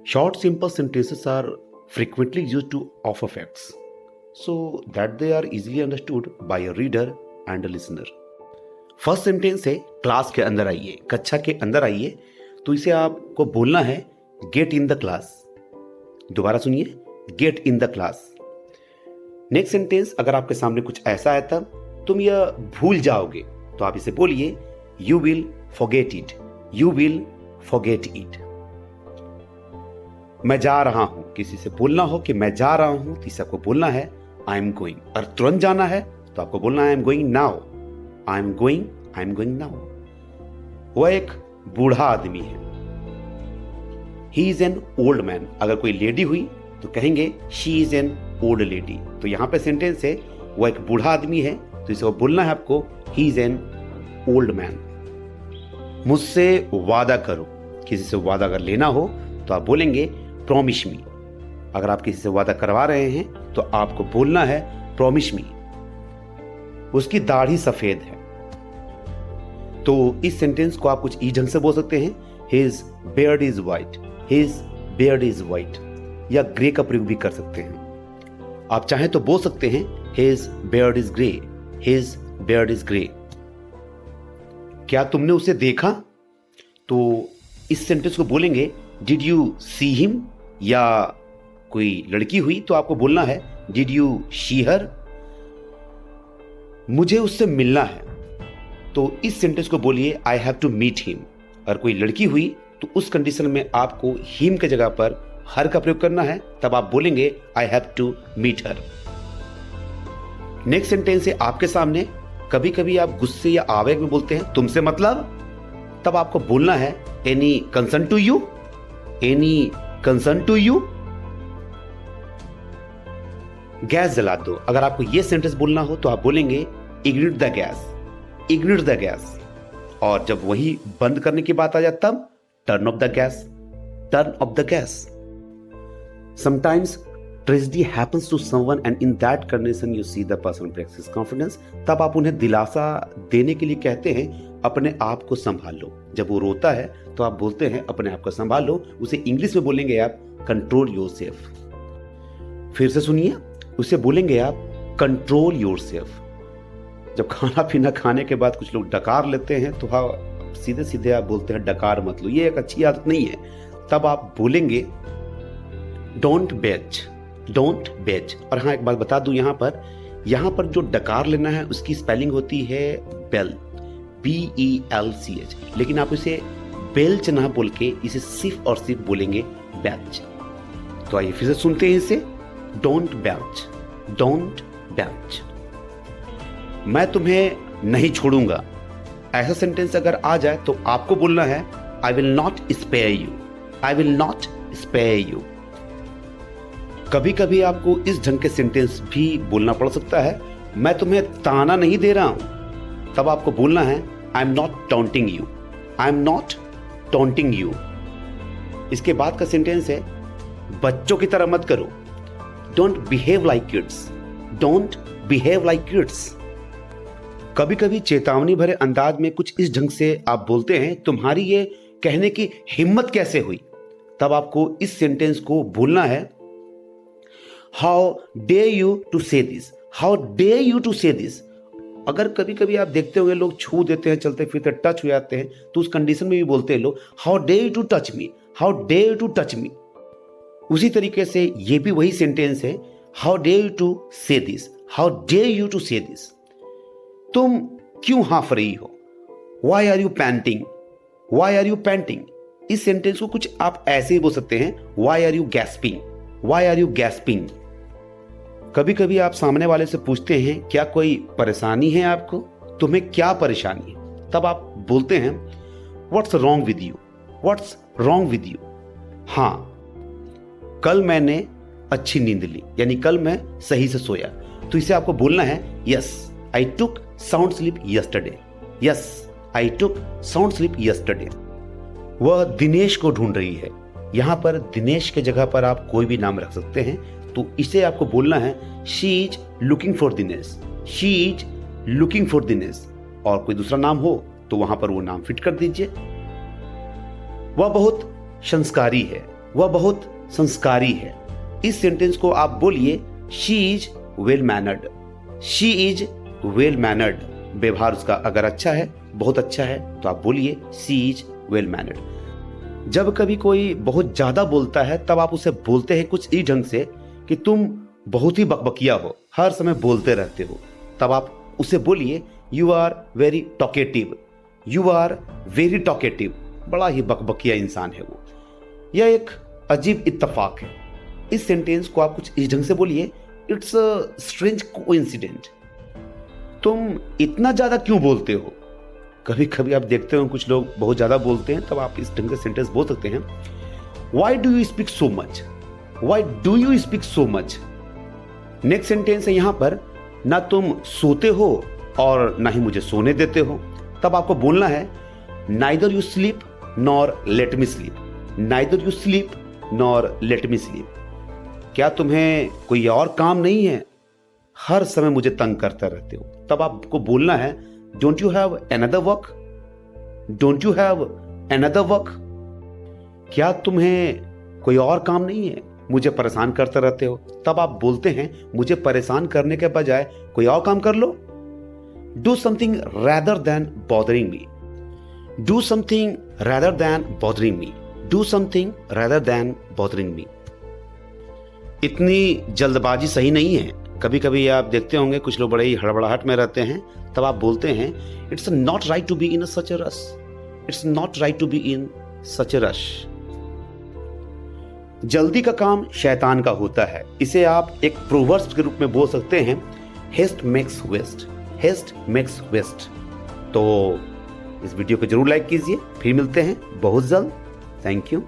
Short, simple sentences are frequently used to offer facts so that they are easily understood by a reader and a listener. First sentence है class के अंदर आइए, कक्षा के अंदर आइए, तो इसे आपको बोलना है गेट इन द क्लास। दोबारा सुनिए, get in the class. Next sentence, अगर आपके सामने कुछ ऐसा आया था तुम यह भूल जाओगे, तो आप इसे बोलिए you will forget it, you will forget it. मैं जा रहा हूं, किसी से बोलना हो कि मैं जा रहा हूं, तो इसे आपको बोलना है आई एम गोइंग। और तुरंत जाना है तो आपको बोलना है I am going now, I am going now. वह एक बूढ़ा आदमी है, he is an old man. अगर कोई लेडी हुई तो कहेंगे she is an old lady. तो यहां पे सेंटेंस है वह एक बूढ़ा आदमी है, तो इसे बोलना है आपको he is an old man. मुझसे वादा करो, किसी से वादा अगर लेना हो तो आप बोलेंगे प्रॉमिस मी। अगर आप किसी से वादा करवा रहे हैं तो आपको बोलना है प्रॉमिस मी। उसकी दाढ़ी सफेद है, तो इस सेंटेंस को आप कुछ इस ढंग से बोल सकते हैं, his beard is white, his beard is white, या ग्रे का प्रयोग भी कर सकते हैं। आप चाहें तो बोल सकते हैं his beard is grey, his beard is grey. क्या तुमने उसे देखा? तो इस सेंटेंस को बोलेंगे डिड यू सी हिम, या कोई लड़की हुई तो आपको बोलना है डिड यू सी हर। मुझे उससे मिलना है, तो इस सेंटेंस को बोलिए I have to meet him. और कोई लड़की हुई तो उस कंडीशन में आपको हिम के जगह पर हर का प्रयोग करना है, तब आप बोलेंगे I have to meet her. Next sentence है आपके सामने, कभी कभी आप गुस्से या आवेग में बोलते हैं तुमसे मतलब, तब आपको बोलना है any concern to you, any concern to you. Gas जला दो, अगर आपको यह सेंटेंस बोलना हो तो आप बोलेंगे इग्निट द गैस, इग्निट द गैस। और जब वही बंद करने की बात आ जाए तब turn off the gas, turn off the gas. Sometimes tragedy happens to someone and in that condition you see the person breaks his confidence, तब आप उन्हें दिलासा देने के लिए कहते हैं अपने आप को संभाल लो। जब वो रोता है तो आप बोलते हैं अपने आप को संभाल लो, उसे इंग्लिश में बोलेंगे आप कंट्रोल योरसेल्फ। फिर से सुनिए, उसे बोलेंगे आप कंट्रोल योरसेल्फ। जब खाना पीना खाने के बाद कुछ लोग डकार लेते हैं तो हाँ सीधे सीधे आप बोलते हैं डकार मत लो, ये एक अच्छी आदत नहीं है। तब आप बोलेंगे डोंट बेच, डोंट बेच। और हाँ एक बात बता दूं, यहाँ पर जो डकार लेना है उसकी स्पेलिंग होती है बेल, BELCH, लेकिन आप इसे बेल्च ना बोल के इसे सिर्फ और सिर्फ बोलेंगे बैच। तो आइए फिर से सुनते हैं इसे, डोंट बैच, डोंट बैच। मैं तुम्हें नहीं छोड़ूंगा, ऐसा सेंटेंस अगर आ जाए तो आपको बोलना है I will not spare you, I will not spare you. कभी कभी आपको इस ढंग के सेंटेंस भी बोलना पड़ सकता है, मैं तुम्हें ताना नहीं दे रहा हूं, तब आपको बोलना है I am not taunting you, I am not taunting you. इसके बाद का सेंटेंस है बच्चों की तरह मत करो, don't behave like kids, don't behave like kids. कभी कभी चेतावनी भरे अंदाज में कुछ इस ढंग से आप बोलते हैं तुम्हारी ये कहने की हिम्मत कैसे हुई, तब आपको इस सेंटेंस को बोलना है how dare you to say this, how dare you to say this. अगर कभी कभी आप देखते होंगे लोग छू देते हैं, चलते फिरते टच हो जाते हैं, तो उस कंडीशन में भी बोलते हैं लोग how dare you to touch me, how dare you to touch me. उसी तरीके से ये भी वही सेंटेंस है how dare you to say this, how dare you to say this. तुम क्यों हाफ रही हो, why are you panting, why are you panting. इस सेंटेंस को कुछ आप ऐसे ही बोल सकते हैं why are you gasping, why are you gasping. कभी कभी आप सामने वाले से पूछते हैं क्या कोई परेशानी है आपको, तुम्हें क्या परेशानी है, तब आप बोलते हैं what's wrong with you, what's wrong with you. हाँ कल मैंने अच्छी नींद ली, यानी कल मैं सही से सोया, तो इसे आपको बोलना है yes I took sound sleep yesterday, yes I took sound sleep yesterday. वह दिनेश को ढूंढ रही है, यहां पर दिनेश के जगह पर आप कोई भी नाम रख सकते हैं, तो इसे आपको बोलना है she is looking for Dinesh, she is looking for Dinesh. और कोई दूसरा नाम हो तो वहां पर वो नाम फिट कर दीजिए। वह बहुत संस्कारी है, वह बहुत संस्कारी है। इस सेंटेंस को आप बोलिए she is well mannered. She is well mannered, व्यवहार उसका अगर अच्छा है, बहुत अच्छा है, तो आप बोलिए शी इज वेल मैनर्ड। जब कभी कोई बहुत ज्यादा बोलता है तब आप उसे बोलते हैं कुछ इस ढंग से कि तुम बहुत ही बकबकिया हो, हर समय बोलते रहते हो, तब आप उसे बोलिए you are very talkative. You are very talkative, बड़ा ही बकबकिया इंसान है वो। यह एक अजीब इत्तेफाक है। इस सेंटेंस को आप कुछ इस ढंग से बोलिए इट्स अ स्ट्रेंज कोइंसिडेंट। तुम इतना ज्यादा क्यों बोलते हो? कभी कभी आप देखते हो कुछ लोग बहुत ज्यादा बोलते हैं, तब आप इस ढंग से सेंटेंस बोल सकते हैं why do you speak so much. Why do you speak so much. Next sentence है यहां पर, ना तुम सोते हो और ना ही मुझे सोने देते हो। तब आपको बोलना है neither you sleep nor let me sleep. Neither you sleep nor let me sleep. क्या तुम्हें कोई और काम नहीं है? हर समय मुझे तंग करते रहते हो। तब आपको बोलना है don't you have another work. Don't you have another work. क्या तुम्हें कोई और काम नहीं है? मुझे परेशान करते रहते हो। तब आप बोलते हैं मुझे परेशान करने के बजाय कोई और काम कर लो। Do something rather than bothering me. Do something rather than bothering me. Do something rather than bothering me. इतनी जल्दबाजी सही नहीं है। कभी कभी आप देखते होंगे कुछ लोग बड़े ही हड़बड़ाहट में रहते हैं, तब आप बोलते हैं it's not right to be in such a rush. It's not right to be in such a rush. जल्दी का काम शैतान का होता है। इसे आप एक प्रोवर्ब्स के रूप में बोल सकते हैं haste makes waste. Haste makes waste. तो इस वीडियो को जरूर लाइक कीजिए। फिर मिलते हैं बहुत जल्द। Thank you.